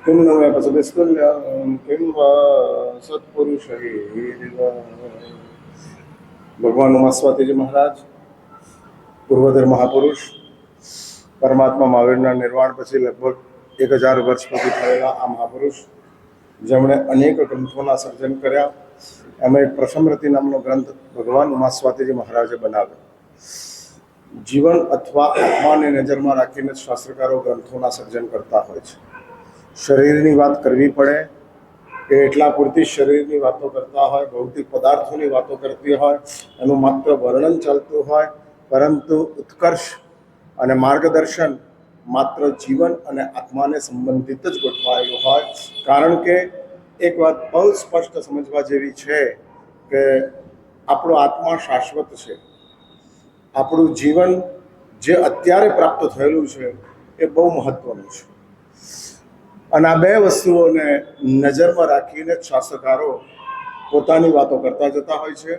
किं नु मे पशुभिस्तुल्यं किं वा सत्पुरुषैः। भगवान उमास्वाती जी महाराज, પૂર્વધર મહાપુરુષ, પરમાત્મા મહાવીરના નિર્વાણ પછી લગભગ 1000 વર્ષ પછી થયેલા આ મહાપુરુષ, જેમણે અનેક ગ્રંથોના સર્જન કર્યા, એમાં એક પ્રસમરતિ નામનો ગ્રંથ ભગવાન ઉમાસ્વાતીજી મહારાજે બનાવ્યો. જીવન અથવા આત્માને નજરમાં રાખીને શાસ્ત્રકારો ગ્રંથોના સર્જન કરતા હોય છે. શરીરની વાત કરવી પડે કે એટલા પૂરતી શરીરની વાતો કરતા હોય, ભૌતિક પદાર્થોની વાતો કરતી હોય, એનું માત્ર વર્ણન ચાલતું હોય, પરંતુ ઉત્કર્ષ અને માર્ગદર્શન માત્ર જીવન અને આત્માને સંબંધિત જ ગોઠવાયેલું હોય. કારણ કે એક વાત બહુ સ્પષ્ટ સમજવા જેવી છે કે આપણો આત્મા શાશ્વત છે. આપણું જીવન જે અત્યારે પ્રાપ્ત થયેલું છે એ બહુ મહત્વનું છે. અને આ બે વસ્તુઓને નજરમાં રાખીને શાસ્ત્રકારો પોતાની વાતો કરતા જતા હોય છે.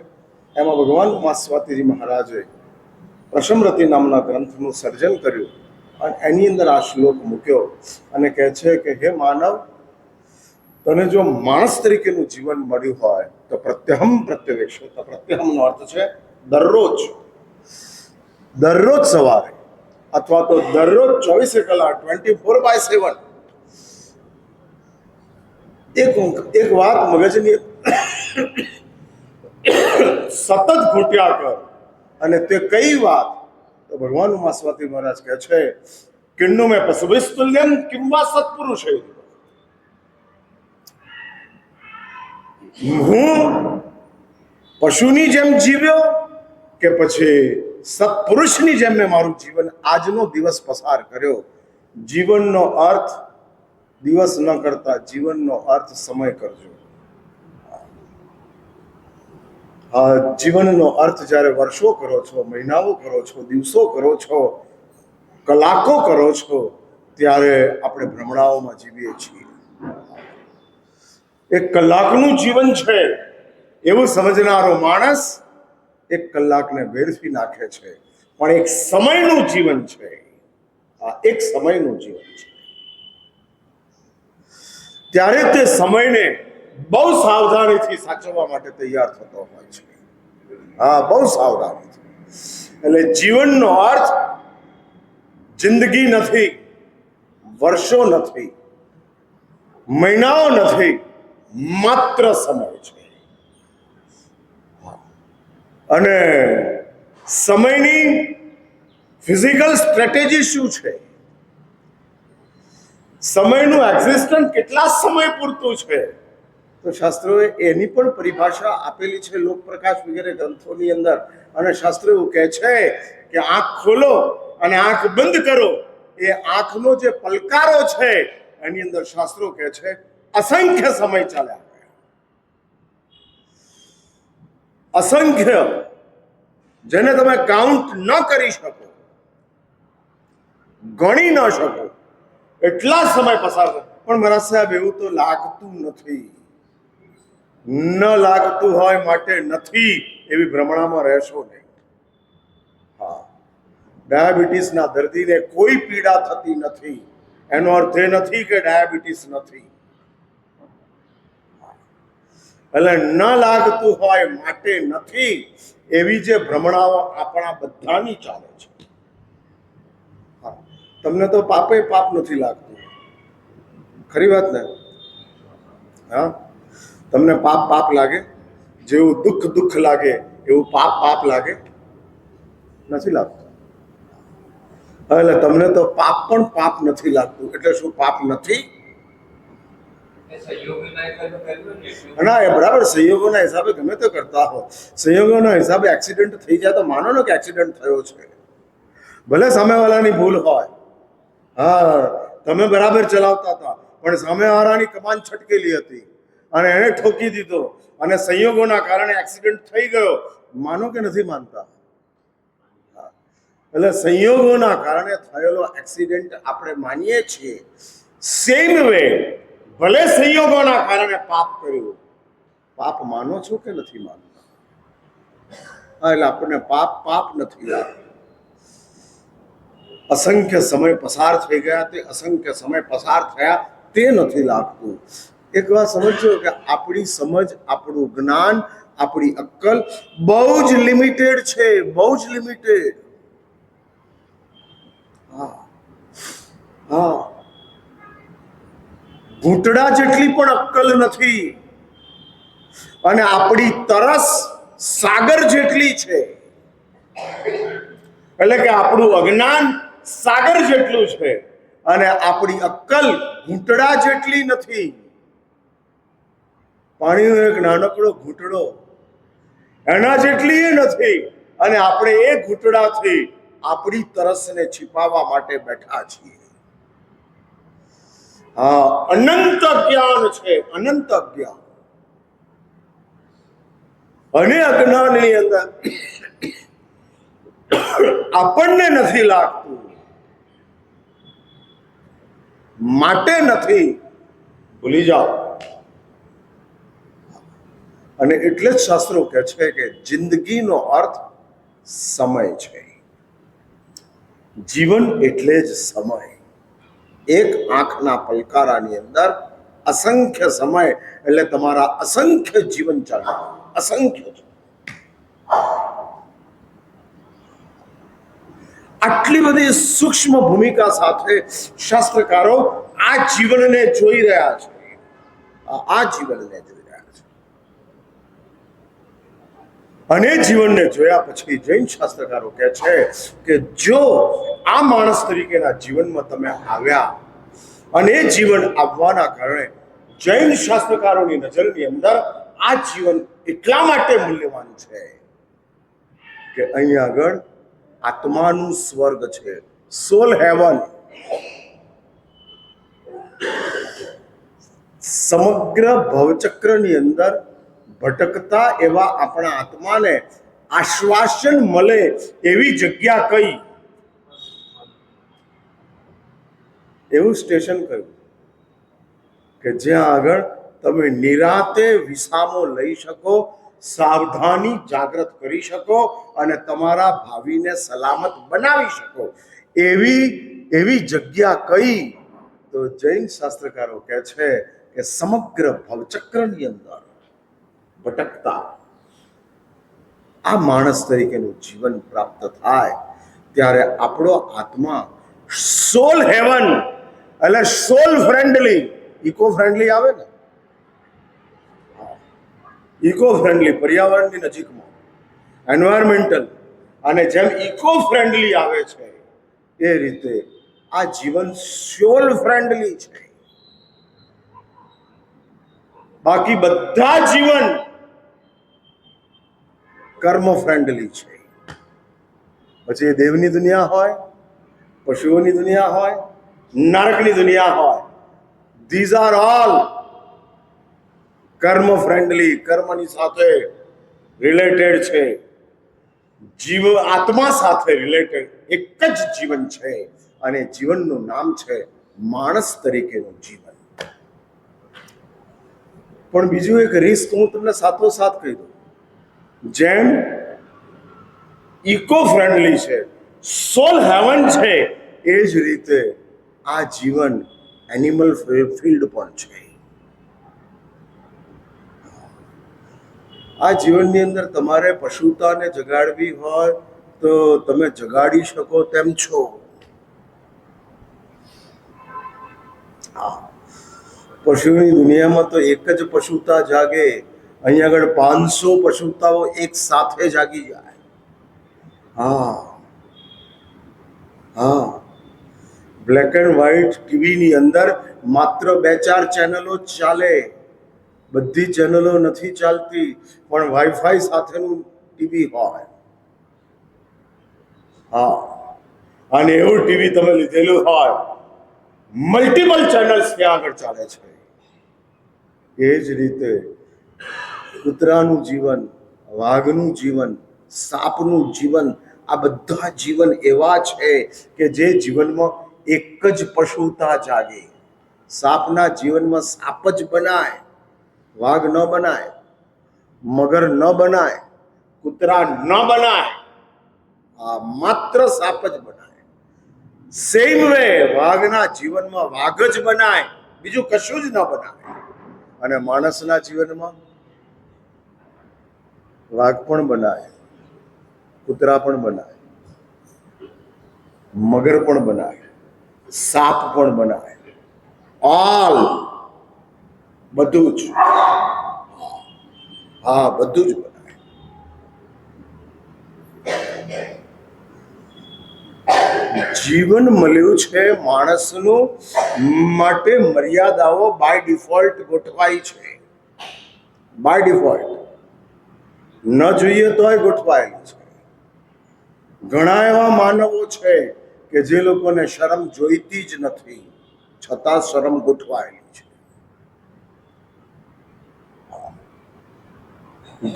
એમાં ભગવાન ઉમાસ્વાતીજી મહારાજે પ્રસમરતિ નામના ગ્રંથનું સર્જન કર્યું અને એની અંદર આ શ્લોક મૂક્યો અને કહે છે કે હે માનવ, તને જો માણસ તરીકેનું જીવન મળ્યું હોય તો પ્રત્યહમ પ્રત્યવેક્ષ. પ્રત્યહમનો અર્થ છે દરરોજ સવારે અથવા તો દરરોજ 24 કલાક 24/7 એક વાત મગજની સતત ઘૂંટ્યા કર. અને તે કઈ વાત? તો ભગવાન ઉમાસ્વાતી મહારાજ કહે છે કિન્નુ મેં પશુભિસ્તુલ્યમ કિંવા સત્પુરુષ. હું પશુની જેમ જીવ્યો કે પછી સત્પુરુષની જેમ મેં મારું જીવન આજનો દિવસ પસાર કર્યો. જીવનનો અર્થ દિવસ ન કરતા જીવનનો અર્થ સમય કરજો. જીવનનો અર્થ જ્યારે વર્ષો કરો છો, મહિનાઓ કરો છો, દિવસો કરો છો, કલાકો કરો છો, ત્યારે આપણે ભ્રમણાઓમાં જીવીએ છીએ. એક કલાકનું જીવન છે એવું સમજનારો માણસ 1 કલાકને વેડફી નાખે છે. પણ એક સમયનું જીવન છે, આ એક સમયનું જીવન છે. ત્યારે તે સમયને બહુ સાવધાનીથી સાચવવા માટે તૈયાર થતો હોય છે. બહુ સાવધાનીથી. એટલે જીવનનો અર્થ જિંદગી નથી, વર્ષો નથી, મહિનાઓ નથી, માત્ર સમય છે. અને સમયની ફિઝિકલ સ્ટ્રેટેજી શું છે? સમયનું એક્ઝિસ્ટન્સ કેટલા સમય પૂરતું છે? તો શાસ્ત્રોએ એની પણ પરિભાષા આપેલી છે લોકપ્રકાશ વગેરે ગ્રંથોની અંદર. અને શાસ્ત્રો એવું કહે છે કે આંખ ખોલો અને આંખ બંધ કરો, એ આંખનો જે પલકારો છે એની અંદર શાસ્ત્રો કહે છે અસંખ્ય સમય ચાલ્યા. અસંખ્ય, જેને તમે કાઉન્ટ ન કરી શકો, ગણી ન શકો, એટલા સમય પસાર થાય. પણ મારા સાહેબ એવું તો લાગતું નથી. ન લાગતું હોય માટે નથી એવી ભ્રમણામાં રહેશો નહીં. ડાયાબિટીસના દર્દીને કોઈ પીડા થતી નથી એનો અર્થ એ નથી કે ડાયાબિટીસ નથી. એટલે ન લાગતું હોય માટે નથી એવી જે ભ્રમણાઓ આપણા બધાની ચાલે છે. તમને તો પાપે પાપ નથી લાગતું, ખરી વાત ને? તમને પાપ લાગે? જેવું દુઃખ લાગે એવું પાપ લાગે? નથી લાગતું. એટલે તમને તો પાપ પણ પાપ નથી લાગતું. એટલે શું પાપ નથી? ના, એ બરાબર. સંયોગોના હિસાબે ગમે તે કરતા હો, સંયોગોના હિસાબે એક્સિડન્ટ થઈ જાય તો માનો ને કે એક્સિડન્ટ થયો છે. ભલે સામેવાળાની ભૂલ હોય. તમે બરાબર ચલાવતા હતા પણ સામેવાળાની કમાન છટકેલી હતી અને એને ઠોકી દીધો અને સંયોગોના કારણે એક્સિડન્ટ થઈ ગયો. માનો કે નથી માનતા? એટલે સંયોગોના કારણે થયેલો એક્સિડન્ટ આપણે માનીએ છીએ. સેમ વે, ભલે સંયોગોના કારણે પાપ કર્યું, પાપ માનો છો કે નથી માનતા? એટલે આપણને પાપ નથી લાગતું. અસંખ્ય સમય પસાર થઈ ગયા, તે અસંખ્ય સમય પસાર થયા તે નથી લાગતું. એક વાત સમજો કે આપણી સમજ, આપણું જ્ઞાન, આપણી અક્કલ બહુ જ લિમિટેડ છે, બહુ જ લિમિટેડ. હા, ઘૂંટડા જેટલી પણ અક્કલ નથી, અને આપણી તરસ સાગર જેટલી છે. એટલે કે આપણું અજ્ઞાન સાગર જેટલું છે અને આપણી અક્કલ ઘૂંટડા જેટલી નથી. પાણીનો એક નાનકડો ઘૂંટડો એના જેટલી નથી, અને આપણે એ ઘૂંટડાથી આપણી તરસને छिपाવવા માટે બેઠા છીએ. હા, અનંત જ્ઞાન છે, અનંત જ્ઞાન. અને અજ્ઞાનની અંદર આપણને નથી લાગતું, માટે નથી. ભૂલી જાઓ. અને એટલે જ શાસ્ત્રો કહે છે કે જિંદગીનો અર્થ સમય છે. જીવન એટલે જ સમય. એક આંખના પલકારાની અંદર અસંખ્ય સમય, એટલે તમારા અસંખ્ય જીવન ચાલે, અસંખ્ય. આટલી બધી સૂક્ષ્મ ભૂમિકા સાથે શાસ્ત્રકારો આ જીવનને જોઈ રહ્યા છે, આ જીવનને જોઈ રહ્યા છે. અને જીવનને જોયા પછી જૈન શાસ્ત્રકારો કહે છે કે જો આ માણસ તરીકેના જીવનમાં તમે આવ્યા, અને એ જીવન આવવાના કારણે જૈન શાસ્ત્રકારોની નજરની અંદર આ જીવન એટલા માટે મૂલ્યવાન છે કે અહીં આગળ આત્માનું સ્વર્ગ છે, સોલ હેવન. સમગ્ર ભવચક્રની અંદર ભટકતા એવા આપણા આત્માને આશ્વાસન મળે એવી જગ્યા કઈ? એવું સ્ટેશન કયું કે જ્યાં આગળ તમે નિરાતે વિસામો લઈ શકો, સાવધાની જાગૃત કરી શકો અને તમારા ભાવિને સલામત બનાવી શકો. એવી જગ્યા કઈ? તો જૈન શાસ્ત્રકારો કહે છે કે સમગ્ર ભવચક્રની અંદર ભટકતા આ માણસ તરીકેનું જીવન પ્રાપ્ત થાય ત્યારે આપણો આત્મા સોલ હેવન, એટલે સોલ ફ્રેન્ડલી, ઇકો ફ્રેન્ડલી આવે ને, ઇકો ફ્રેન્ડલી, પર્યાવરણની નજીકમાં, એન્વાયરમેન્ટલ, અને જેમ ઇકો ફ્રેન્ડલી આવે છે એ રીતે આ જીવન સોલ ફ્રેન્ડલી છે. બાકી બધા જીવન કર્મ ફ્રેન્ડલી છે. પછી દેવની દુનિયા હોય, પશુઓની દુનિયા હોય, નરકની દુનિયા હોય, ધીઝ આર ઓલ કર્મ ફ્રેન્ડલી, કર્મની સાથે રિલેટેડ છે. જીવ આત્મા સાથે રિલેટેડ એક જ જીવન છે, અને જીવનનું નામ છે માણસ તરીકેનું જીવન. પણ બીજું એક રિસ્ક હું તમને સાથોસાથ કહી દઉં. જેમ ઇકો ફ્રેન્ડલી છે, સોલ હેવન છે, એ જ રીતે આ જીવન એનિમલ ફિલ્ડ પણ છે. આ જીવનની અંદર તમારે પશુતાને જગાડવી હોય તો તમે જગાડી શકો તેમ છો. પશુની દુનિયામાં તો એક જ પશુતા જાગે, અહીં આગળ 500 પશુતાઓ એક સાથે જાગી જાય. બ્લેક એન્ડ વ્હાઈટ ટીવીની અંદર માત્ર 2-4 ચેનલો જ ચાલે, બધી ચેનલો નથી ચાલતી, પણ વાઈફાઈ સાથેનું ટીવી હોય. અને એવું ટીવી તમે લીધેલું હોય, મલ્ટિપલ ચેનલ્સ ત્યાં આગળ ચાલે છે. એ જ રીતે કૂતરાનું જીવન, વાઘનું જીવન, સાપનું જીવન, આ બધા જીવન એવા છે કે જે જીવનમાં એક જ પશુતા જાગે. સાપના જીવનમાં સાપ જ બનાય, વાઘ ન બનાય, મગર ન બનાય, કૂતરા ન બનાય, માત્ર સાપ જ બનાય. સેમ વે વાઘના જીવનમાં વાઘ જ બનાય, બીજું કશું જ ન બનાવે. અને માણસના જીવનમાં વાઘ પણ બનાવે, કૂતરા પણ બનાવે, મગર પણ બનાવે, સાપ પણ બનાવે, ઓલ બધું જ. હા, બધું જ બનાવે. જીવન મળ્યું છે માણસનું માટે મર્યાદાઓ બાય ડિફોલ્ટ ગોઠવાઈ છે. બાય ડિફોલ્ટ ન જોઈએ તોય ગોઠવાયેલી છે. ઘણા એવા માનવો છે કે જે લોકોને શરમ જોઈતી જ નથી, છતાં શરમ ગોઠવાયેલી છે.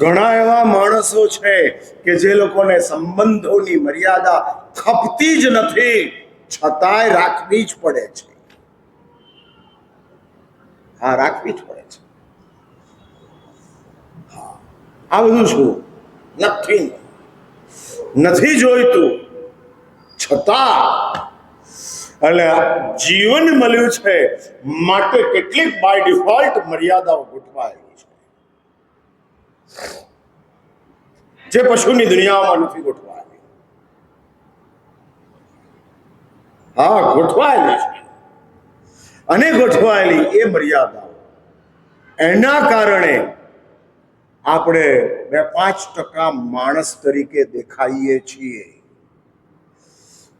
ઘણા એવા માણસો છે કે જે લોકોને સંબંધોની મર્યાદા ખપતી જ નથી, છતાંય રાખવી જ પડે છે. હા, રાખવી જ પડે છે. આ બધું શું? નથી જોઈતું, છતાં એટલે જીવન મળ્યું છે માટે કેટલીક બાય ડિફોલ્ટ મર્યાદાઓ ગોઠવાયેલી છે, જે પશુની દુનિયામાં નથી ગોઠવાયેલી. હા, ગોઠવાયેલી છે. અને ગોઠવાયેલી એ મર્યાદાઓ, એના કારણે આપણે 2-5% માણસ તરીકે દેખાઈએ છીએ.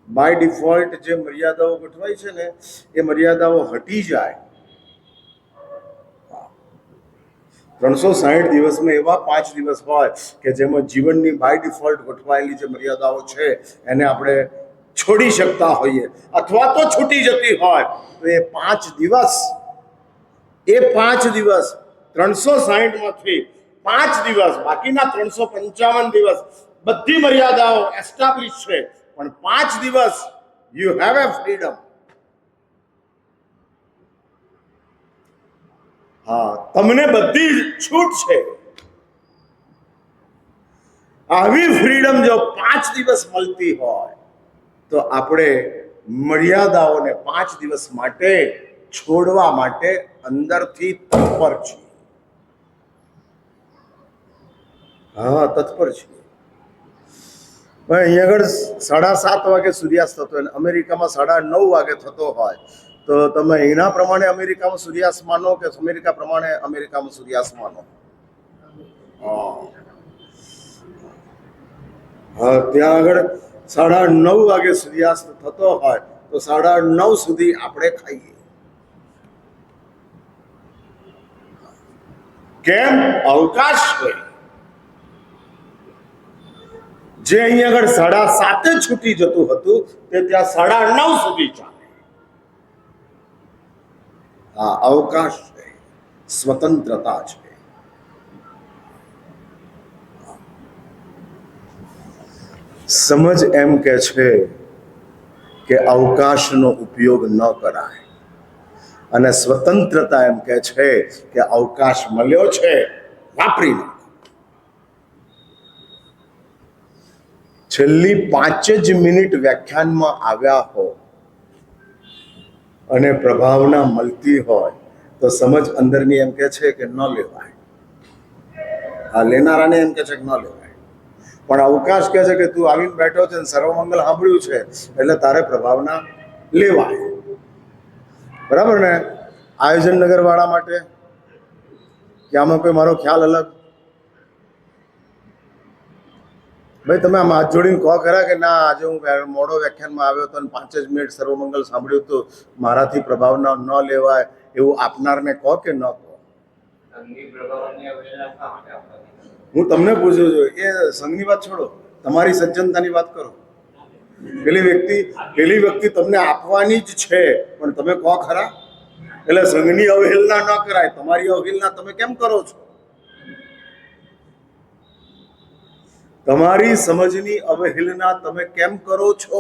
બાય ડિફોલ્ટ જે મર્યાદાઓ ગોઠવાય છે ને, એ મર્યાદાઓ હટી જાય. 360 દિવસમાં એવા 5 દિવસ હોય કે જેમાં જીવનની બાય ડિફોલ્ટ ગોઠવાયેલી જે મર્યાદાઓ છે એને આપણે છોડી શકતા હોઈએ, અથવા તો છૂટી જતી હોય, તો એ 5 દિવસ 360 માંથી 5 દિવસ, બાકીના 355 દિવસ બધી મર્યાદાઓ એસ્ટાબ્લિશ છે, પણ 5 દિવસ યુ હેવ એ ફ્રીડમ. હા, તમને બધી છૂટ છે. આવી ફ્રીડમ જો 5 દિવસ મળતી હોય તો આપણે મર્યાદાઓને 5 દિવસ માટે છોડવા માટે અંદરથી તત્પર છીએ. હા, તત્પર છીએ. અહીંયા આગળ 7:30 વાગે સૂર્યાસ્ત થતો હોય, અમેરિકામાં 9:30 વાગે થતો હોય, તો તમે એના પ્રમાણે અમેરિકામાં સૂર્યાસ્ત માનો કે અમેરિકા પ્રમાણે અમેરિકામાં સૂર્યાસ્ત માનો? હા, ત્યાં આગળ 9:30 વાગે સૂર્યાસ્ત થતો હોય તો 9:30 સુધી આપણે ખાઈએ. કેમ? અવકાશ છે. જે અહીંયા આગળ 7:30 છૂટી જતું હતું તે ત્યાં 9:30 સુધી ચાલે. હા, અવકાશ છે, સ્વતંત્રતા છે. સમજ એમ કે છે કે અવકાશનો ઉપયોગ ન કરાય, અને સ્વતંત્રતા એમ કે છે કે અવકાશ મળ્યો છે, વાપરી નાખો. છેલ્લી 5 જ મિનિટ વ્યાખ્યાનમાં આવ્યા હો અને પ્રભાવના મળતી હોય તો સમજ અંદરની એમ કે છે કે ન લેવાય. આ લેનારાને એમ કે છે કે ન લેવાય, પણ અવકાશ કહે છે કે તું આવીને બેઠો છે, સર્વમંગલ સાંભળ્યું છે, એટલે તારે પ્રભાવના લેવાય. બરાબર ને? આયોજન નગર વાળા માટે કે આમાં કોઈ મારો ખ્યાલ અલગ? ભાઈ, તમે આમ હાથ જોડીને કહો ખરા કે ના, આજે હું મોડો વ્યાખ્યાનમાં આવ્યો હતો અને 5 જ મિનિટ સર્વમંગલ સાંભળ્યું હતું, મારાથી પ્રભાવના ન લેવાય એવું આપનારને કહો કે ન કહો? હું તમને પૂછું છું, એ સંઘની વાત છોડો, તમારી સજ્જનતાની વાત કરો. પેલી વ્યક્તિ તમને આપવાની જ છે, પણ તમે કહો ખરા? એટલે સંઘની અવહેલના ન કરાય. તમારી અવહેલના તમે કેમ કરો છો? તમારી સમજની અવહેલના તમે કેમ કરો છો?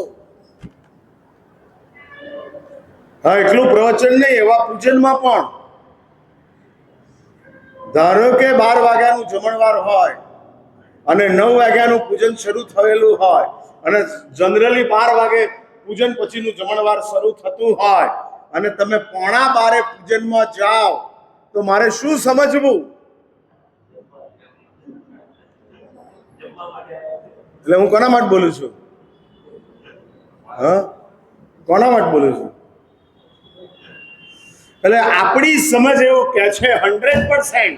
હા, એટલું પ્રવચન નહીં, એવા પૂજનમાં પણ ધારો કે 12 વાગ્યાનું જમણવાર હોય અને 9 વાગ્યાનું પૂજન શરૂ થયેલું હોય, અને જનરલી 12 વાગે પૂજન પછીનું જમણવાર શરૂ થતું હોય, અને તમે 11:15 પૂજનમાં જાઓ તો મારે શું સમજવું? એટલે હું કોના માટે બોલું છું? હા, કોના માટે બોલું છું? એટલે આપણી સમજ એવું કે છે 100%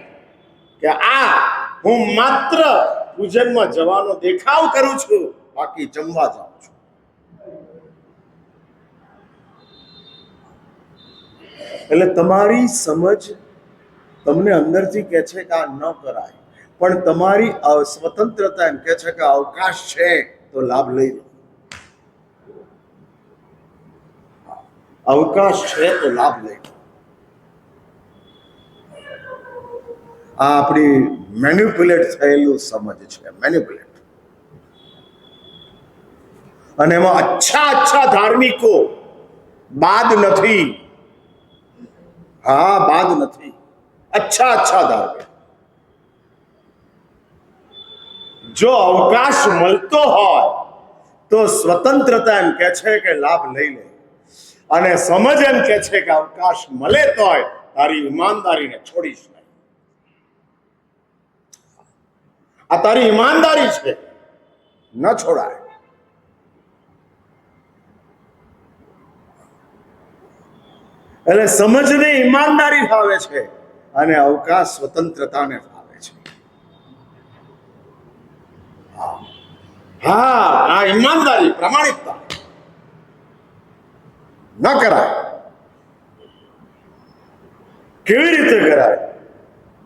કે આ હું માત્ર પૂજનમાં જવાનો દેખાવ કરું છું, બાકી જમવા જાઉં છું. એટલે તમારી સમજ તમને અંદરથી કહે છે કે આ ન કરાય, પણ તમારી સ્વતંત્રતા એમ કહે છે કે અવકાશ છે તો લાભ લઈ લો. અવકાશ છે તો લાભ લઈ લો. આ આપણી મેન્યુપ્યુલેટ થયેલું સમજ છે, મેન્યુપ્યુલેટ. અને એમાં અચ્છા ધાર્મિકો બાદ નથી. હા, બાદ નથી. અચ્છા ધાર્મિક. જો અવકાશ મળતો હોય તો સ્વતંત્રતા એમ કે છે કે લાભ લઈ લે, અને સમજ એમ કે છે કે અવકાશ મળે તોય તારી ઈમાનદારીને છોડીશ નહીં. આ તારી ઈમાનદારી છે, ન છોડાય. એટલે સમજને ઈમાનદારી ફાવે છે અને અવકાશ સ્વતંત્રતાને ફાવે છે. હા, આ ઈમાનદારી, પ્રમાણિકતા ન કરાય. કેવી રીતે કરાય?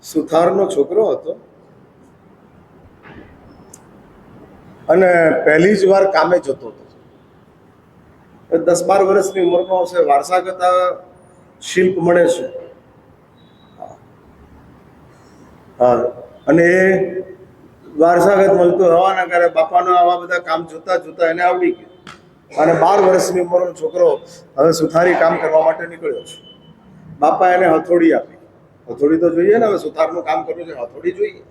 સુથારનો છોકરો હતો અને પહેલી જ વાર કામે જતો હતો. 10-12 વર્ષની ઉંમરનો હશે. વારસાગત શિલ્પ મળે છે. હા, અને એ વારસાગત મળતું હોવાના કારણે બાપાનો આવા બધા કામ જોતા જોતા એને આવડી ગયું. અને 12 વર્ષની ઉંમરનો છોકરો હવે સુથારી કામ કરવા માટે નીકળ્યો છે. બાપા એને હથોડી આપી. હથોડી તો જોઈએ ને, હવે સુથારનું કામ કરવું છે, હથોડી જોઈએ.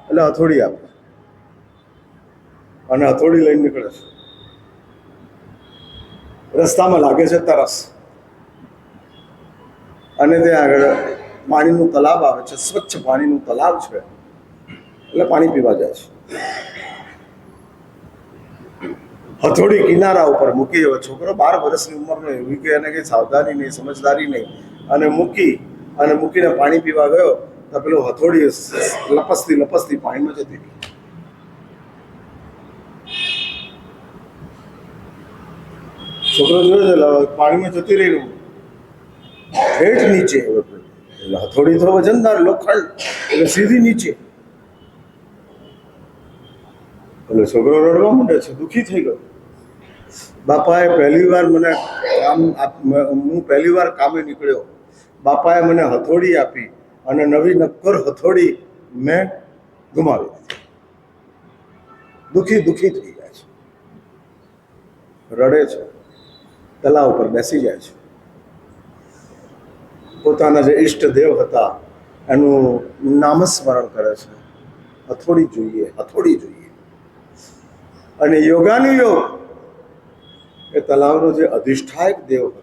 એટલે હથોડી આપી અને હથોડી લઈને નીકળે છે. રસ્તામાં લાગે છે તરસ, અને ત્યાં આગળ પાણીનું તલાવ આવે છે, સ્વચ્છ પાણીનું તલાવ છે, એટલે પાણી પીવા જાય છે. હથોડી કિનારા ઉપર મૂકી. હવે છોકરો 12 વર્ષની ઉંમરનો, એવી કે એને કઈ સાવધાની નહીં, સમજદારી નહીં, અને મૂકીને પાણી પીવા ગયો તો પેલો હથોડી લપસતી પાણીમાં જતી રહી. છોકરો જોયો છે પાણીમાં જતી રહી, ઠેઠ નીચે. હથોડી તો વજનદાર, લોખંડ, એટલે સીધી નીચે. એટલે છોકરો રડવા માંડે છે, દુઃખી થઈ ગયો. બાપાએ હું પહેલી વાર કામે નીકળ્યો, બાપાએ મને હથોડી આપી અને નવી નક્કર હથોડી મેં ગુમાવી દીધી. દુઃખી થઈ જાય છે, રડે છે, તલાવ પર બેસી જાય છે. પોતાના જે ઈષ્ટદેવ હતા એનું નામસ્મરણ કરે છે. હથોડી જોઈએ. અને યોગાનુયોગ એ તલાવનો જે અધિષ્ઠાયક દેવ હતો,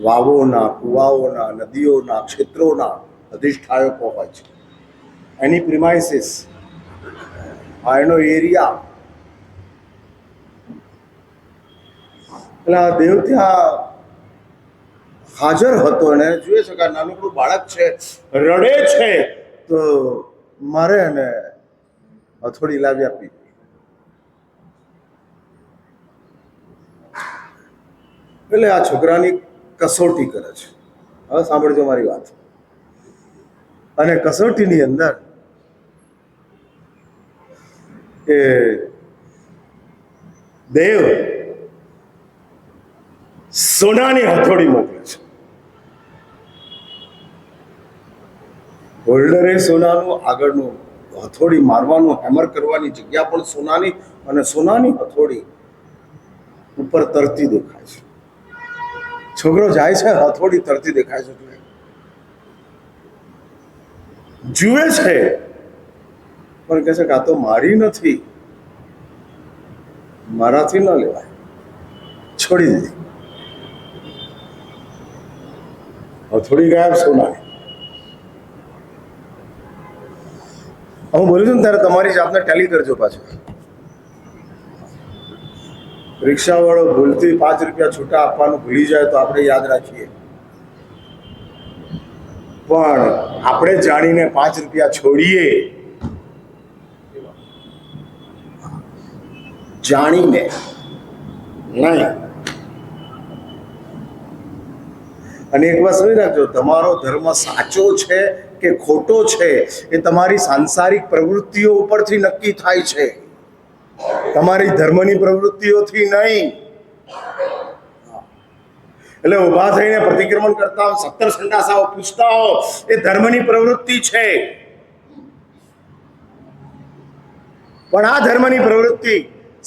વાવોના, કુવાઓના, નદીઓના, ક્ષેત્રોના અધિષ્ઠાયકો હોય છે. એની પ્રિમાઇસીસ, એનો એરિયા. એટલે આ દેવ ત્યાં હાજર હતો. અને જોઈએ છે કે આ નાનકડું બાળક છે, રડે છે, તો મારે એને હથોડી લાવી આપી. એટલે આ છોકરાની કસોટી કરે છે. હવે સાંભળજો મારી વાત. અને કસોટીની અંદર એ દેવ સોનાની હથોડી મોકલે છે. હોલ્ડરે સોનાનું, આગળનું હથોડી મારવાનું, હેમર કરવાની જગ્યા પણ સોનાની, અને સોનાની હથોડી ઉપર તરતી દેખાય છે. છોકરો જાય છે, હથોડી તરતી દેખાય છે, જુએ છે, પણ કહે છે કે આ તો મારી નથી, મારાથી ન લેવાય. છોડી દીધી. હવે થોડી ગાયબ સોનાની. હું બોલું છું ને ત્યારે તમારી જાતને ટેલી કરજો પાછું. રિક્ષાવાળો ભૂલથી 5 રૂપિયા છૂટા આપવાનું ભૂલી જાય તો આપણે યાદ રાખીએ, પણ આપણે જાણીને 5 રૂપિયા છોડીએ, જાણીને નહીં. અને એક વાત સમજી રાખજો, તમારો ધર્મ સાચો છે કે ખોટો છે એ તમારી સાંસારિક પ્રવૃત્તિઓ ઉપરથી નક્કી થાય છે, તમારી ધર્મની પ્રવૃત્તિઓથી નહીં. એટલે ઊભા થઈને પ્રતિક્રમણ કરતા હો, 17 સંડાસાઓ પૂછતા હો, એ ધર્મની પ્રવૃત્તિ છે. પણ આ ધર્મની પ્રવૃત્તિ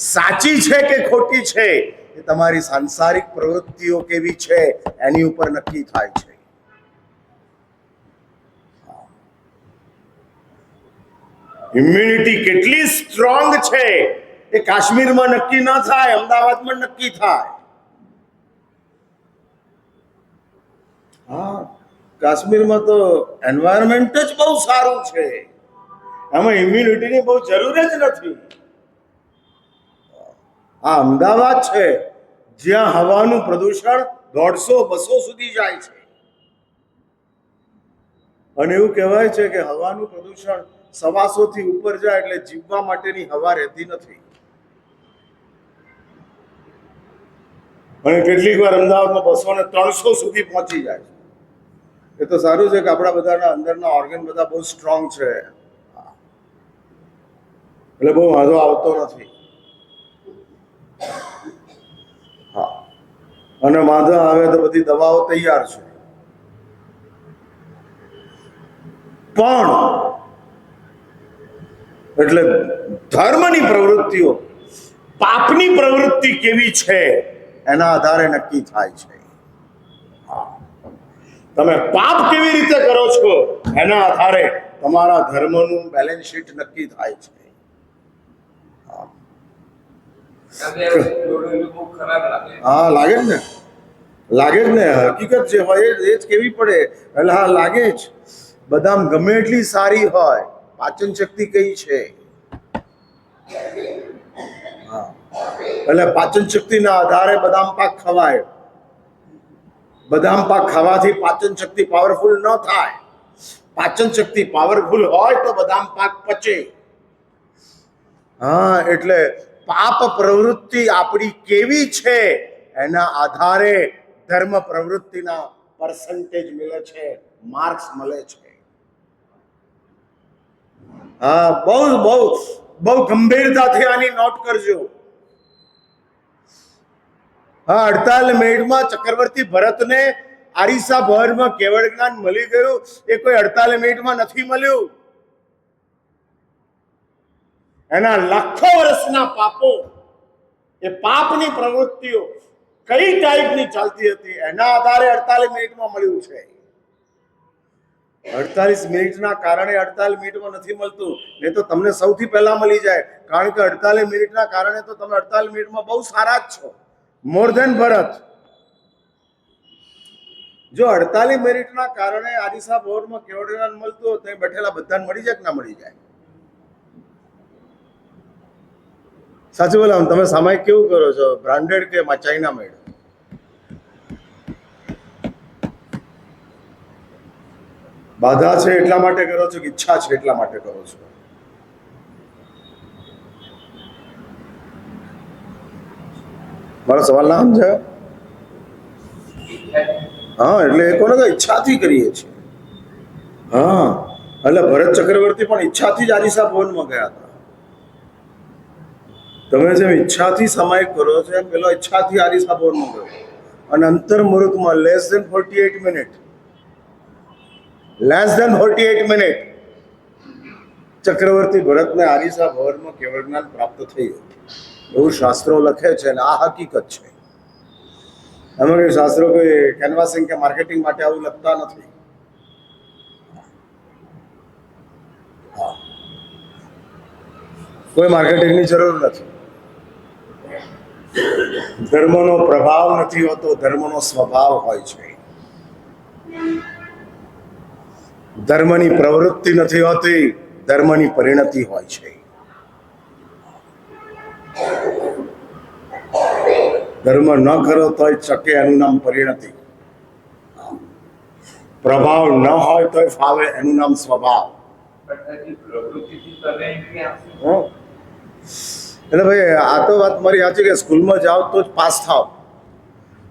સાચી છે કે ખોટી છે એ તમારી સાંસારિક પ્રવૃત્તિઓ કેવી છે એની ઉપર નક્કી થાય છે. ઇમ્યુનિટી કેટલી સ્ટ્રોંગ છે એ કાશ્મીરમાં નક્કી ન થાય, અમદાવાદમાં નક્કી થાય. હા, કાશ્મીરમાં તો એન્વાયરમેન્ટ જ બહુ સારું છે, એમાં ઇમ્યુનિટીની બહુ જરૂર જ નથી. આ અમદાવાદ છે જ્યાં હવાનું પ્રદૂષણ 150-200 સુધી જાય છે, અને એવું કહેવાય છે કે હવાનું પ્રદૂષણ 125 થી ઉપર જાય એટલે જીવવા માટેની હવા રહેતી નથી. અને કેટલીક વાર અમદાવાદમાં 200 ને 300 સુધી પહોંચી જાય છે. એ તો સારું છે કે આપણા બધાના અંદરના ઓર્ગન બધા બહુ સ્ટ્રોંગ છે, એટલે બહુ વાંધો આવતો નથી. હા, અને વાંધો આવે તો બધી દવાઓ તૈયાર છે. પણ એટલે ધર્મની પ્રવૃત્તિઓ, પાપની પ્રવૃત્તિ કેવી છે એના આધારે નક્કી થાય છે. તમે પાપ કેવી રીતે કરો છો એના આધારે તમારા ધર્મનું બેલેન્સ શીટ નક્કી થાય છે. હા, લાગે જ ને, લાગે જ ને. હકીકત જે હોય એ જ કેવી પડે. એટલે હા, લાગે જ. બદામ ગમે એટલી સારી હોય, પાચન શક્તિ કઈ છે? હા, એટલે પાચન શક્તિના આધારે બદામ પાક ખવાય. બદામ પાક ખાવાથી પાચન શક્તિ પાવરફુલ ન થાય. પાચન શક્તિ પાવરફુલ હોય તો બદામ પાક પચે. હા, એટલે પાપ પ્રવૃત્તિ આપણી કેવી છે એના આધારે ધર્મ પ્રવૃત્તિના પર્સન્ટેજ મળે છે, માર્ક્સ મળે છે. હા, બહુ બહુ બહુ ગંભીરતાથી આની નોટ કરજો. હા, 48 મિનિટમાં ચક્રવર્તી ભરતને આરીસા ભવનમાં કેવળ જ્ઞાન મળી ગયું. એ કોઈ 48 મિનિટમાં નથી મળ્યું. એના લાખો વર્ષના પાપો, એ પાપની પ્રવૃત્તિઓ કઈ ટાઈપની ચાલતી હતી એના આધારે 48 મિનિટમાં મળ્યું છે. 48 મિનિટના કારણે 48 મિનિટમાં નથી મળતું, નહીં તો તમને સૌથી પહેલા મળી જાય. કારણ કે 48 મિનિટના કારણે તો તમે 48 મિનિટમાં બહુ સારા જ છો, મોર ધેન ભરત. જો 48 મિનિટના કારણે આરીસા ભવનમાં કેવળ જ્ઞાન મળતું તો એ બેઠેલા બધાને મળી જાય કે ના મળી જાય? સાચું બોલો, તમે સામાયિક કેવું કરો છો, બ્રાન્ડેડ કે ચાઇના મેડ? બાધા છે એટલા માટે કરો છો કે ઈચ્છા છે એટલા માટે કરો છો? મારો સવાલ ના સમજાયો? હા, એટલે એ કોને ઈચ્છાથી કરીએ છીએ. હા, એટલે ભરત ચક્રવર્તી પણ ઈચ્છાથી જ આરીસા ભવનમાં ગયા હતા. તમે જેમ ઈચ્છાથી સામાયિક કરો છો એમ પેલો ઈચ્છાથી આરીસા ભવનમાં ગયો, અને અંતર મુહૂર્તમાં less than 48 minute, less than 48 minute ચક્રવર્તી ભરતને આરીસા ભવનમાં કેવળ જ્ઞાન પ્રાપ્ત થયું. એવું શાસ્ત્રો લખે છે અને આ હકીકત છે. એમાં કોઈ શાસ્ત્રો કોઈ કેનવાસિંગ કે માર્કેટિંગ માટે આવું લખતા નથી. કોઈ માર્કેટિંગની જરૂર નથી. ધર્મનો પ્રભાવ નથી હોતો, ધર્મનો સ્વભાવ હોય છે. ધર્મની પ્રવૃત્તિ નથી હોતી, ધર્મની પરિણતિ હોય છે. ધર્મ ન કરો તોય ચકે એનું નામ પરિણતિ, પ્રભાવ ન હોય તોય ફાવે એનું નામ સ્વભાવ. એટલે ભાઈ આ તો વાત મારી સાચી કે સ્કૂલમાં જાઓ તો જ પાસ થાવ,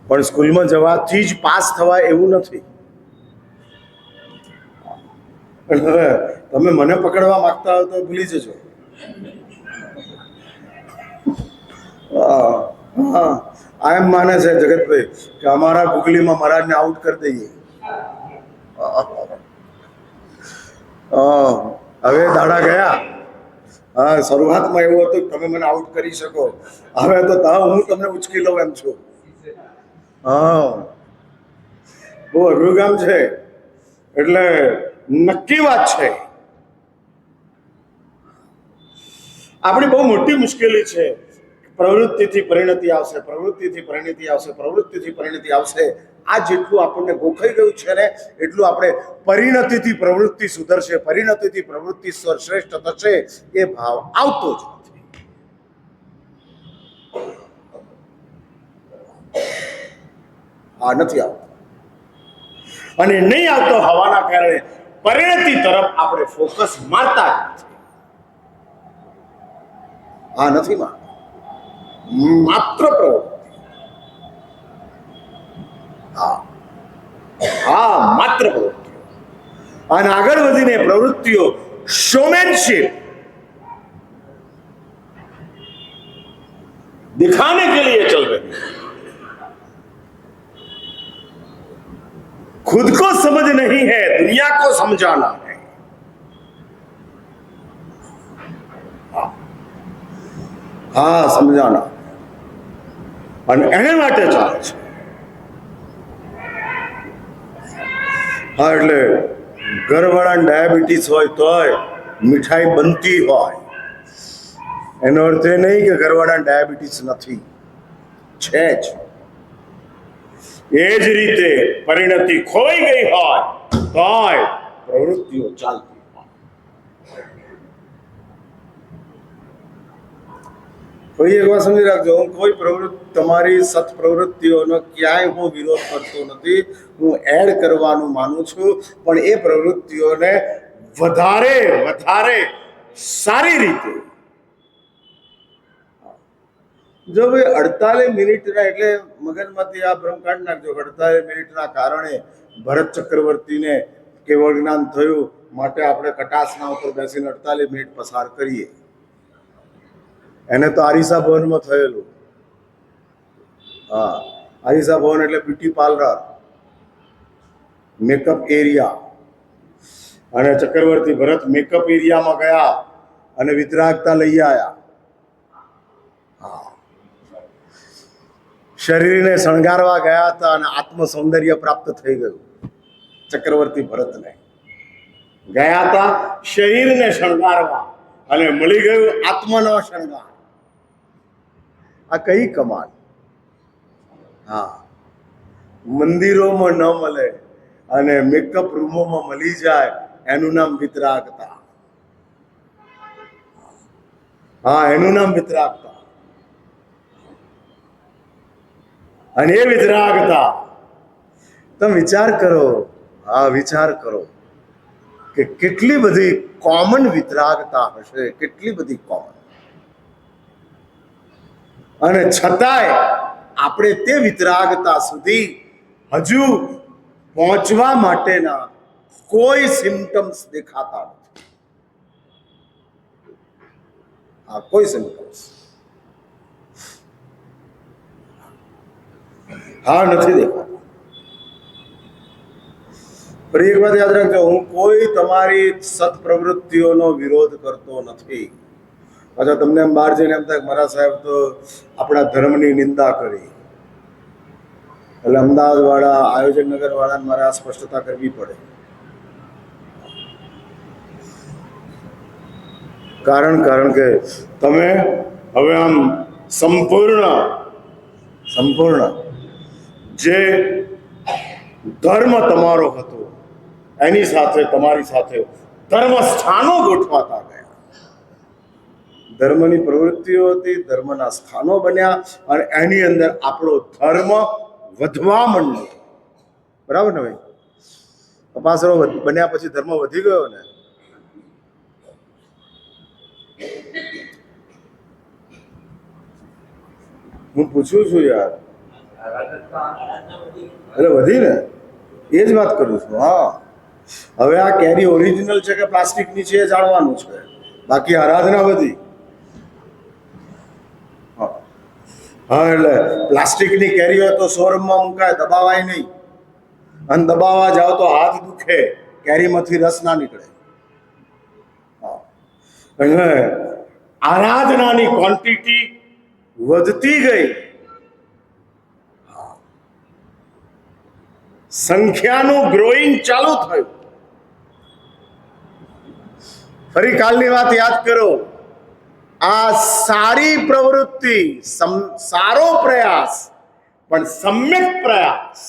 પણ સ્કૂલમાં જવાથી જ પાસ થવાય એવું નથી. હવે તમે મને પકડવા માંગતા હો તો ભૂલી જજો. આ એમ માને છે જગતભાઈ કે અમારા ગુગલીમાં મહારાજને આઉટ કરી દઈએ. હવે દાડા ગયા. હા, શરૂઆતમાં એવું હતું કે તમે મને આઉટ કરી શકો, હવે તો હું તમને ઉચકી લઉં એમ છું. હા, બહુ અઘરું કામ છે. એટલે નક્કી વાત છે, આપણી બહુ મોટી મુશ્કેલી છે. પ્રવૃત્તિથી પરિણતિ આવશે, પ્રવૃત્તિથી પરિણતિ આવશે, પ્રવૃત્તિથી પરિણતિ આવશે. આ જેટલું આપણને ગોખાઈ ગયું છે ને, એટલું આપણે પરિણતિથી પ્રવૃત્તિ સુધરશે, પરિણતિથી પ્રવૃત્તિ શ્રેષ્ઠ થશે, એ ભાવ આવતો જ નથી. આ નથી આવતો, અને નહીં આવતો હોવાના કારણે પરિણતિ તરફ આપણે ફોકસ મારતા જ નથી. આ નથી માત્ર પ્રવૃત્તિ. હા, માત્ર પ્રવૃત્તિઓ. અને આગળ વધીને પ્રવૃત્તિઓ શોમેનશિપ, दिखाने के लिए चल रही, खुद को समझ नहीं है, दुनिया को समझाना है. हाँ, समझाना, અને એને માટે ચાલે છે. હા, એટલે ઘરવાળાને ડાયાબિટીસ હોય તોય મીઠાઈ બનતી હોય, એનો અર્થ એ નહીં કે ઘરવાળાને ડાયાબિટીસ નથી, છે જ. એ જ રીતે પરિણતિ ખોઈ ગઈ હોય તોય પ્રવૃત્તિઓ ચાલતી હોય. કોઈ એક વાત સમજી રાખજો, હું કોઈ પ્રવૃત્તિ, તમારી સત પ્રવૃત્તિઓનો ક્યાંય હું વિરોધ કરતો નથી, હું એડ કરવાનું માનું છું, પણ એ પ્રવૃત્તિઓને વધારે સારી રીતે. જો ભાઈ 48 મિનિટના, એટલે મગજમાંથી આ બ્રહ્મકાંડ નાખજો, 48 મિનિટના કારણે ભરત ચક્રવર્તીને કેવળ જ્ઞાન થયું, માટે આપણે કટાસના ઉપર બેસીને 48 મિનિટ પસાર કરીએ. એને તો આરીસા ભવનમાં થયેલું. હા, આરીસા ભવન એટલે બ્યુટી પાર્લર, મેકઅપ એરિયા. અને ચક્રવર્તી ભરત મેકઅપ એરિયામાં ગયા અને વિતરાગતા લઈ આવ્યા. શરીરને શણગારવા ગયા હતા અને આત્મ સૌંદર્ય પ્રાપ્ત થઈ ગયું. ચક્રવર્તી ભરતને ગયા હતા શરીરને શણગારવા અને મળી ગયું આત્મનો શણગાર. આ કઈ કમાલ! હા, મંદિરોમાં ન મળે અને મેકઅપ રૂમોમાં મળી જાય, એનું નામ વિતરાગતા. હા, એનું નામ વિતરાગતા. અને એ વિતરાગતા, તમે વિચાર કરો, હા વિચાર કરો કે કેટલી બધી કોમન વિતરાગતા હશે, કેટલી બધી કોમન. અને છતાંય આપણે તે વિતરાગતા સુધી હજુ પહોંચવા માટેના કોઈ સિમ્ટમ્સ દેખાતા નથી. હા, કોઈ સિમ્ટમ્સ નથી દેખાતા. ફરી એક વાત યાદ રાખજો, હું કોઈ તમારી સત્પ્રવૃત્તિઓનો વિરોધ કરતો નથી. પાછા તમને એમ બહાર જઈને એમ થાય મારા સાહેબ તો આપણા ધર્મની નિંદા કરી. એટલે અમદાવાદ વાળા, આયોજક નગર વાળાને મારે આ સ્પષ્ટતા કરવી પડે. કારણ કે તમે હવે આમ સંપૂર્ણ સંપૂર્ણ જે ધર્મ તમારો હતો એની સાથે તમારી સાથે ધર્મ સ્થાનો ગોઠવાતા ગયા. ધર્મની પ્રવૃત્તિઓ હતી, ધર્મના સ્થાનો બન્યા અને એની અંદર આપણો ધર્મ વધવા માંડ્યો. બરાબર ને ભાઈ? કપાસરો બન્યા પછી ધર્મ વધી ગયો ને. હું પૂછું છું યાર, એટલે વધી ને, એ જ વાત કરું છું. હા, હવે આ કેરી ઓરિજિનલ છે કે પ્લાસ્ટિકની છે એ જાણવાનું છે, બાકી આરાધના વધી. હા, એટલે પ્લાસ્ટિકની કેરી હોય તો શોરૂમમાં મુકાય, દબાવાય નહીં. અને દબાવવા જાવ તો હાથ દુખે, કેરીમાંથી રસ ના નીકળે. એટલે આરાધનાની ક્વોન્ટિટી વધતી ગઈ, સંખ્યાનું ગ્રોઈંગ ચાલુ થયું. ફરી કાલની વાત યાદ કરો. આ સારી પ્રવૃત્તિ, સારો પ્રયાસ, પણ સમ્યક પ્રયાસ,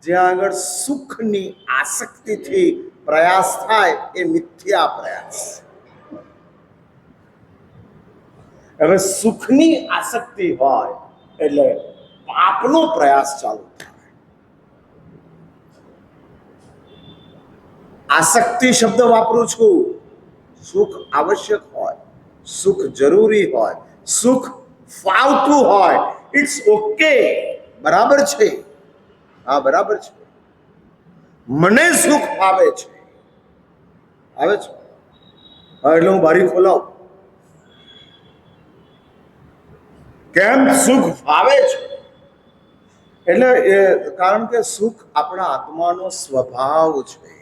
જ્યાં આગળ સુખની આસક્તિથી પ્રયાસ થાય એ મિથ્યા પ્રયાસ. હવે સુખની આસક્તિ હોય એટલે પાપનો પ્રયાસ ચાલુ થાય. આસક્તિ શબ્દ વાપરું છું. સુખ આવશ્યક હોય, સુખ જરૂરી હોય, સુખ ફાવતું હોય, ઇટ્સ ઓકે, બરાબર છે. હા, બરાબર છે. મને સુખ ફાવે છે, આવે છે. હા, એટલે હું બારી ખોલાવું. કેમ? સુખ ફાવે છે. એટલે કારણ કે સુખ આપણા આત્માનો સ્વભાવ છે.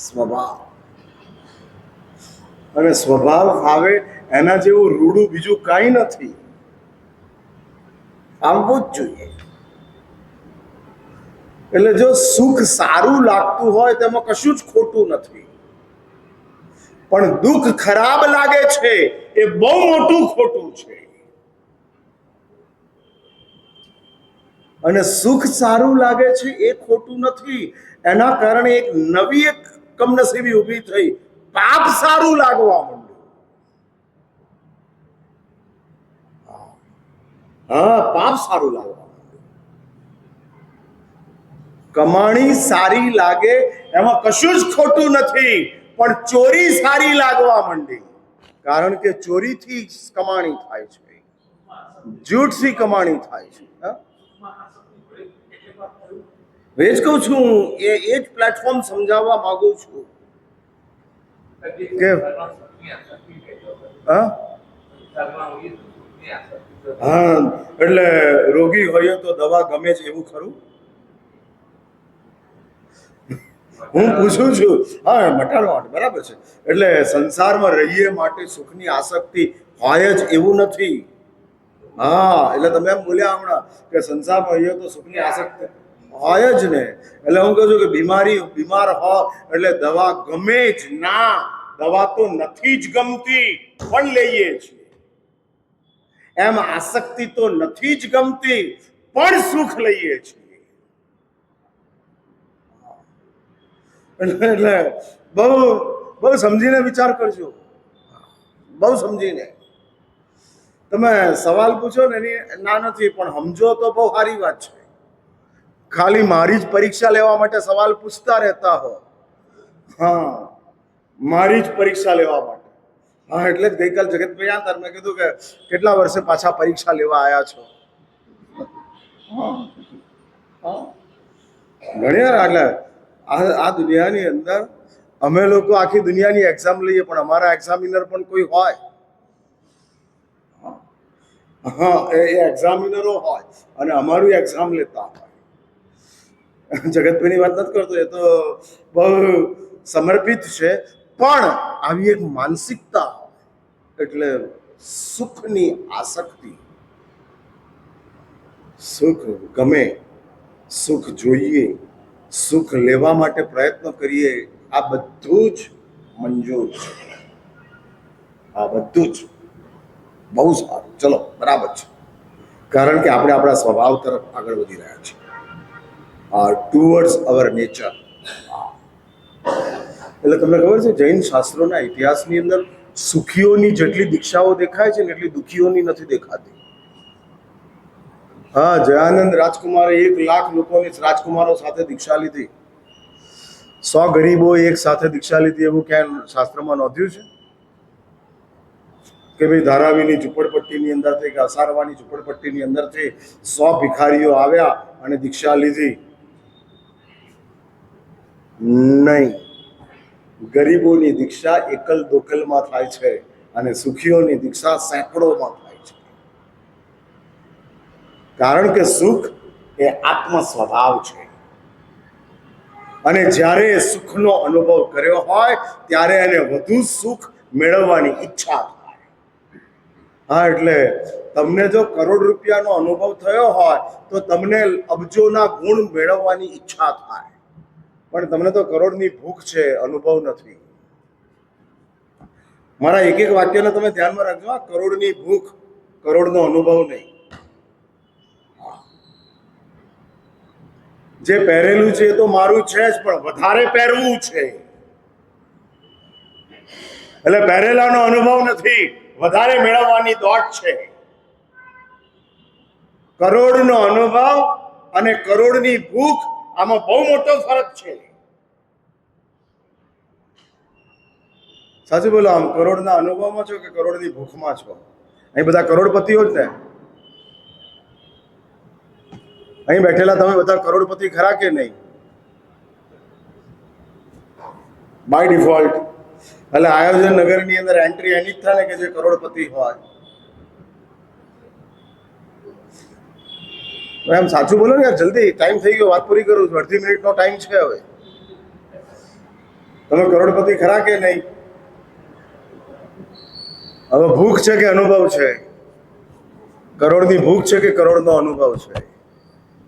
સ્વભાવ, અને સ્વભાવ ફાવે એના જેવું રૂડું બીજું કાંઈ નથી. આવવું જ જોઈએ. એટલે જો સુખ સારું લાગતું હોય તેમાં કશું જ ખોટું નથી, પણ દુઃખ ખરાબ લાગે છે એ બહુ મોટું ખોટું છે. અને સુખ સારું લાગે છે એ ખોટું નથી, એના કારણે એક નવી એક કમનસીબી ઊભી થઈ. પાપ સારું લાગવા માંડ્યું. હા, પાપ સારું લાગવા માંડ્યું. કમાણી સારી લાગે એમાં કશું જ ખોટું નથી, પણ ચોરી સારી લાગવા માંડી. કારણ કે ચોરીથી કમાણી થાય છે, જૂઠથી કમાણી થાય છે. એ જ કહું છું, એ જ પ્લેટફોર્મ સમજાવવા માંગુ છું કે હા, એટલે રોગી હોય તો દવા ગમે છે એવું ખરું? હું પૂછું છું. હા, મટાડવા માટે બરાબર છે. એટલે સંસારમાં રહીએ માટે સુખની આસક્તિ હોય જ એવું નથી. હા, એટલે તમે એમ બોલ્યા હમણાં કે સંસારમાં રહીએ તો સુખની આસક્તિ હોય જ ને. એટલે હું કહું છું કે બીમાર હો એટલે દવા ગમે જ ના. દવા તો નથી જ ગમતી પણ લઈએ છીએ. એમ આસક્તિ તો નથી જ ગમતી પણ સુખ લઈએ છીએ. એટલે બહુ સમજીને વિચાર કરજો, બહુ સમજીને. તમે સવાલ પૂછો ને એની ના નથી, પણ સમજો તો બહુ સારી વાત છે. ખાલી મારી જ પરીક્ષા લેવા માટે સવાલ પૂછતા રહેતા હો. હા, મારી જ પરીક્ષા લેવા માટે. હા, એટલે જ ગઈકાલ જગતભાઈ આતા મેં કીધું કે કેટલા વર્ષે પાછા પરીક્ષા લેવા આવ્યા છો? ઘણી વાર એટલે આ દુનિયાની અંદર અમે લોકો આખી દુનિયાની એક્ઝામ લઈએ, પણ અમારા એક્ઝામિનર પણ કોઈ હોય. હા, એ એક્ઝામિનરો હોય અને અમારું એક્ઝામ લેતા હોય. જગતભાઈની વાત નથી કરતો, એ તો બહુ સમર્પિત છે. પણ આવી એક માનસિકતા એટલે સુખની આસક્તિ, સુખ ગમે, સુખ જોઈએ, સુખ લેવા માટે પ્રયત્ન કરીએ, આ બધું જ મંજૂર છે. આ બધું જ. બહુ સારું, ચલો બરાબર છે. કારણ કે આપણે આપણા સ્વભાવ તરફ આગળ વધી રહ્યા છીએ, ટુવર્ડ્સ અવર નેચર. એટલે તમને ખબર છે જૈન શાસ્ત્રોના ઇતિહાસની અંદર સુખીઓની જેટલી દીક્ષાઓ દેખાય છે ને એટલી દુઃખીઓની નથી દેખાતી. હા, જયાનંદ રાજકુમારે 1 લાખ લોકોની રાજકુમારો સાથે દીક્ષા લીધી, 100 ગરીબો એક સાથે દીક્ષા લીધી, એવું ક્યાંય શાસ્ત્રમાં નોંધ્યું છે કે ભાઈ ધારાવીની ઝુંપડપટ્ટીની અંદરથી કે અસારવાની ઝુંપડપટ્ટીની અંદરથી 100 ભિખારીઓ આવ્યા અને દીક્ષા લીધી? નહીં. ગરીબોની દીક્ષા એકલ દોકલમાં થાય છે અને સુખીઓની દીક્ષા સેંકડોમાં થાય છે. કારણ કે સુખ એ આત્મ સ્વભાવ છે અને જ્યારે સુખનો અનુભવ કર્યો હોય ત્યારે એને વધુ સુખ મેળવવાની ઈચ્છા થાય. હા, એટલે તમને જો કરોડ રૂપિયાનો અનુભવ થયો હોય તો તમને અબજોના ગુણ મેળવવાની ઈચ્છા થાય, પણ તમને તો કરોડની ભૂખ છે, અનુભવ નથી. મારા એક વાક્યને તમે ધ્યાનમાં રાખજો, કરોડની ભૂખ, કરોડનો અનુભવ નહીં. જે પહેરેલું છે એ તો મારું છે જ, પણ વધારે પહેરવું છે એટલે પહેરેલાનો અનુભવ નથી, વધારે મેળવવાની દોડ છે. કરોડનો અનુભવ અને કરોડની ભૂખ, આમાં બહુ મોટો ફરક છે. સાચું બોલો, આમ કરોડના અનુભવમાં છો કે કરોડની ભૂખમાં છો? અહીં બધા કરોડપતિઓ જ ને, અહીં બેઠેલા તમે બધા કરોડપતિ ખરા કે નહીં? By default. એટલે આયોજન નગરની અંદર એન્ટ્રી એની જ થાય ને કે જે કરોડપતિ હોય. એમ સાચું બોલો ને યાર, જલ્દી, ટાઈમ થઈ ગયો, વાત પૂરી કરું છું, 1.5 મિનિટનો ટાઈમ છે હવે. તમે કરોડપતિ ખરા કે નહીં? હવે ભૂખ છે કે અનુભવ છે? કરોડની ભૂખ છે કે કરોડનો અનુભવ છે?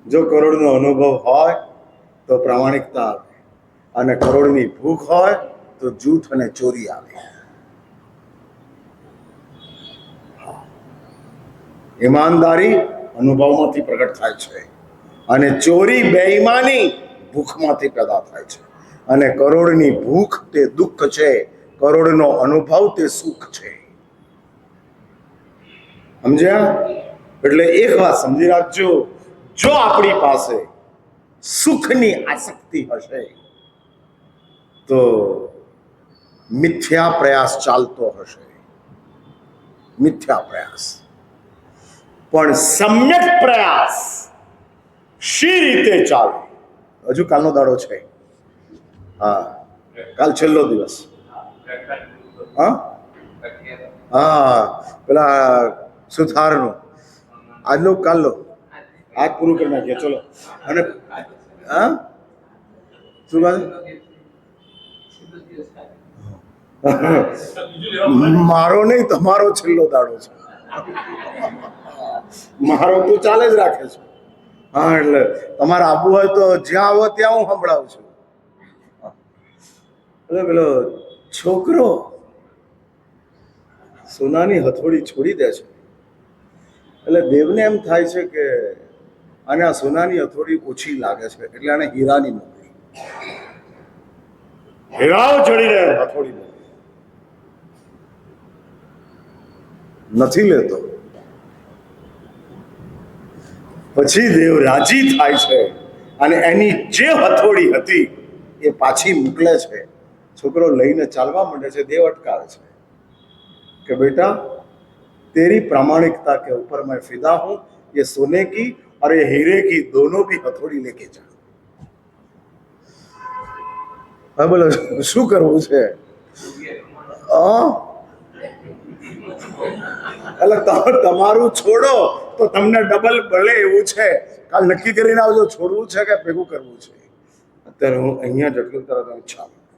જો કરોડનો અનુભવ હોય તો પ્રામાણિકતા આવે, અને કરોડની ભૂખ હોય તો જૂઠ અને ચોરી આવે. ઈમાનદારી અનુભવમાંથી પ્રગટ થાય છે અને ચોરી, બેઈમાની ભૂખમાંથી પેદા થાય છે. અને કરોડની ભૂખ તે દુઃખ છે, કરોડનો અનુભવ તે સુખ છે. સમજ્યા? એટલે એક વાત સમજી રાખજો, જો આપણી પાસે સુખની આસક્તિ હશે તો મિથ્યા પ્રયાસ ચાલતો હશે, મિથ્યા પ્રયાસ. પણ સમ્યક પ્રયાસ શી રીતે ચાલે? હજુ કાલનો દાડો છે. હા, કાલ છેલ્લો દિવસ. હા હા, પેલા સુથારનું આજનો કાલનો આજ પૂરું કરી નાખીએ, ચલો. અને હા, શું વાત? મારો નહીં, તમારો છેલ્લો દાડો છે. મારો તો ચાલે જ રાખે છે. હા, એટલે તમારે આવવું હોય તો જ્યાં આવો ત્યાં હું સંભળાવું છું. એટલે પેલો છોકરો સોનાની હથોડી છોડી દે છે, એટલે દેવને એમ થાય છે કે આને આ સોનાની હથોડી ઓછી લાગે છે, એટલે આને હીરાની મોકલી. હીરાઓ ચડી રહે, હથોડી નથી લેતો. પછી દેવ રાજી થાય છે અને એની જે હથોડી હતી એ પાછી મોકલે છે. છોકરો લઈને ચાલવા માંડે છે, દેવ અટકાવે છે कि बेटा तेरी प्रामाणिकता के ऊपर मैं फिदा हूं, ये सोने की और ये हीरे की दोनों भी हथौड़ी लेके जा. હા, બોલો શું કરવું છે? એટલે તમારું છોડો તો તમને ડબલ ભલે એવું છે. કાલ નક્કી કરીને આવજો, છોડવું છે કે ભેગું કરવું છે. અત્યારે હું અહીંયા જ અટકું, તરત ઈચ્છા